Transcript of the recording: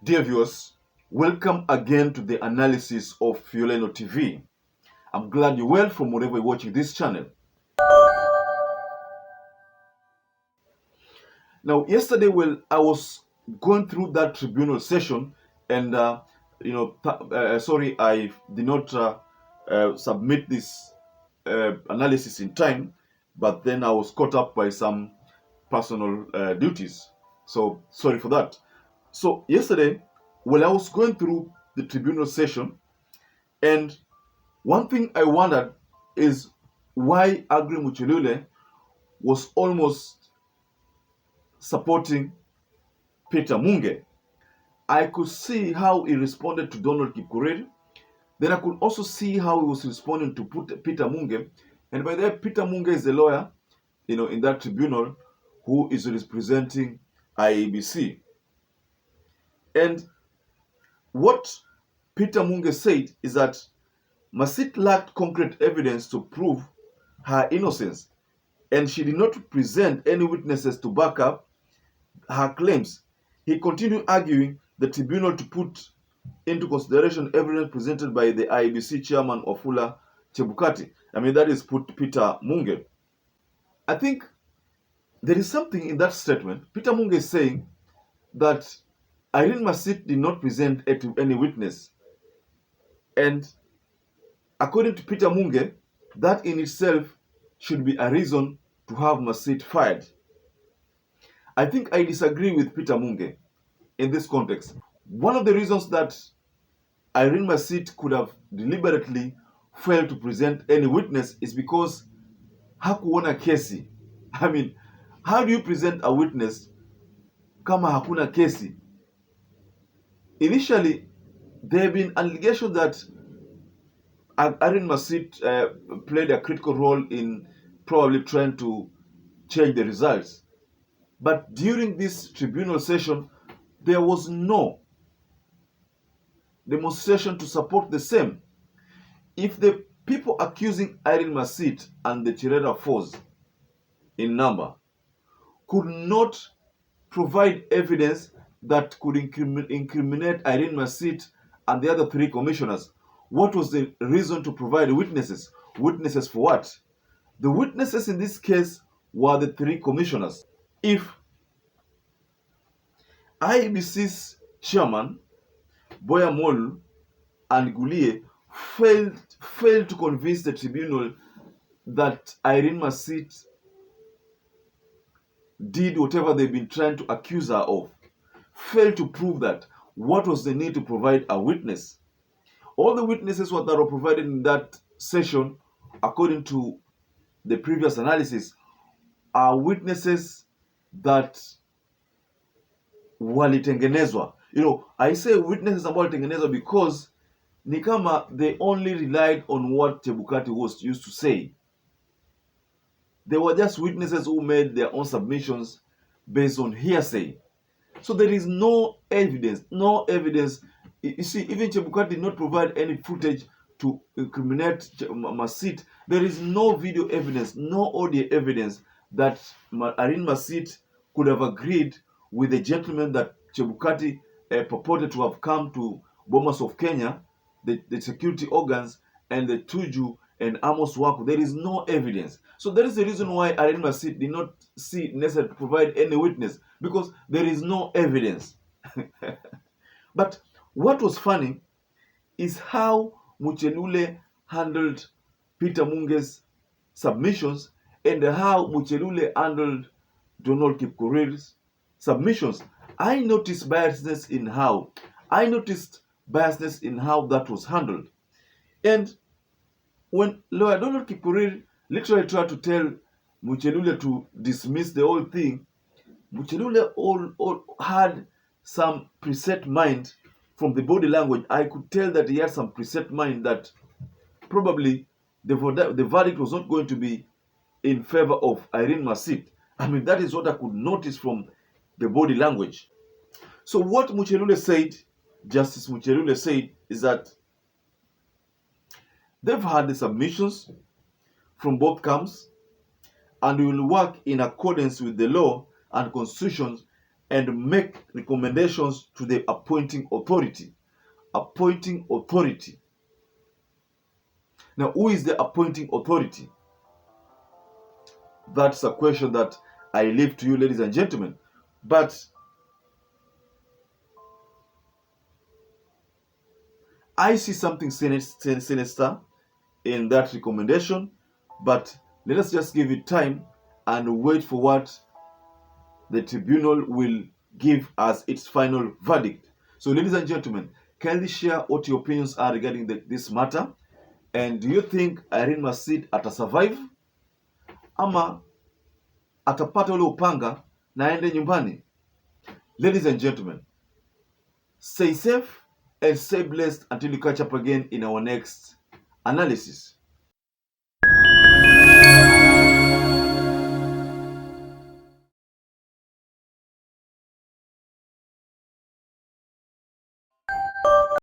Dear viewers, welcome again to the analysis of YOLENO TV. I'm glad you're well from wherever you're watching this channel. Now, yesterday, I was going through that tribunal session, and sorry, I did not submit this analysis in time, but then I was caught up by some personal duties. So sorry for that. So yesterday, I was going through the tribunal session, and one thing I wondered is why AGGREY MUCHELULE was almost supporting Peter Munge. I could see how he responded to Donald KIPKORIR. Then I could also see how he was responding to Peter Munge. And by that, Peter Munge is a lawyer, in that tribunal who is representing IEBC. And what Peter Munge said is that Masit lacked concrete evidence to prove her innocence, and she did not present any witnesses to back up her claims. He continued arguing the tribunal to put into consideration evidence presented by the IEBC chairman Wafula Chebukati. That is Peter Munge. I think there is something in that statement. Peter Munge is saying that IRENE Masit did not present any witness. And according to Peter Munge, that in itself should be a reason to have Masit fired. I think I disagree with Peter Munge in this context. One of the reasons that IRENE Masit could have deliberately failed to present any witness is because hakuona kesi. How do you present a witness kama hakuna kesi? Initially, there have been allegations that IRENE Masit played a critical role in probably trying to change the results. But during this tribunal session, there was no demonstration to support the same. If the people accusing IRENE Masit and the Chirera force in number could not provide evidence that could incriminate IRENE Masit and the other three commissioners, what was the reason to provide witnesses? Witnesses for what? The witnesses in this case were the three commissioners. If IEBC's chairman, Boya Molu and Gulie failed to convince the tribunal that IRENE Masit did whatever they've been trying to accuse her of, failed to prove that, what was the need to provide a witness? All the witnesses that were provided in that session, according to the previous analysis, are witnesses that walitengenezwa. I say witnesses ambao walitengenezwa because ni kama they only relied on what Chebukati was used to say. They were just witnesses who made their own submissions based on hearsay. So there is no evidence. You see, even Chebukati did not provide any footage to incriminate Masit. There is no video evidence, no audio evidence that IRENE Masit could have agreed with the gentleman that Chebukati purported to have come to Bomas of Kenya, the security organs, and the Tuju and Amos Waku. There is no evidence. So that is the reason why IRENE Masit did not see necessary to provide any witness, because there is no evidence. But what was funny is how Muchelule handled Peter Munge's submissions and how Muchelule handled Donald KIPKORIR's submissions. I noticed biasness in how that was handled. And when lawyer Donald KIPKORIR literally tried to tell Muchelule to dismiss the whole thing, Muchelule all had some preset mind from the body language. I could tell that he had some preset mind that probably the verdict was not going to be in favor of IRENE Masit. That is what I could notice from the body language. So what Justice Muchelule said, is that they've had the submissions from both camps and will work in accordance with the law and constitutions and make recommendations to the appointing authority. Appointing authority. Now, who is the appointing authority? That's a question that I leave to you, ladies and gentlemen. But I see something sinister in that recommendation, but let us just give it time and wait for what the tribunal will give as its final verdict. So, ladies and gentlemen, kindly share what your opinions are regarding this matter. And do you think Irene Masit atasurvive ama atapata ule upanga na aende nyumbani? Ladies and gentlemen, stay safe and stay blessed until we catch up again in our next analysis.